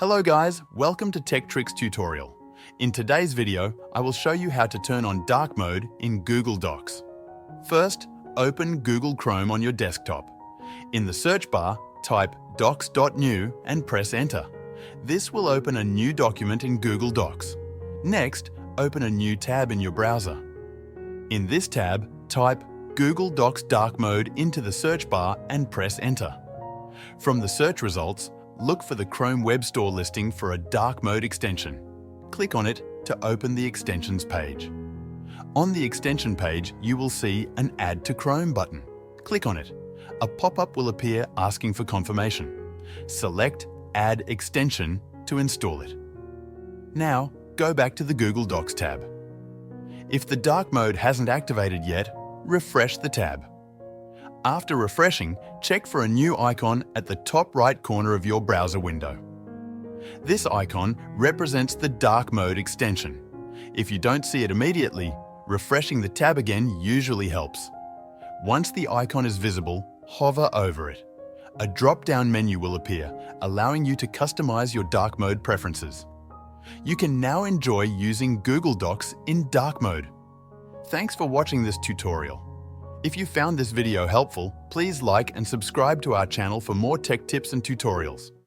Hello guys, welcome to Tech Tricks tutorial. In today's video, I will show you how to turn on dark mode in Google Docs. First, open Google Chrome on your desktop. In the search bar, type docs.new and press enter. This will open a new document in Google Docs. Next, open a new tab in your browser. In this tab, type Google Docs Dark Mode into the search bar and press enter. From the search results, look for the Chrome Web Store listing for a dark mode extension. Click on it to open the extensions page. On the extension page, you will see an Add to Chrome button. Click on it. A pop-up will appear asking for confirmation. Select Add Extension to install it. Now, go back to the Google Docs tab. If the dark mode hasn't activated yet, refresh the tab. After refreshing, check for a new icon at the top right corner of your browser window. This icon represents the dark mode extension. If you don't see it immediately, refreshing the tab again usually helps. Once the icon is visible, hover over it. A drop-down menu will appear, allowing you to customize your dark mode preferences. You can now enjoy using Google Docs in dark mode. Thanks for watching this tutorial. If you found this video helpful, please like and subscribe to our channel for more tech tips and tutorials.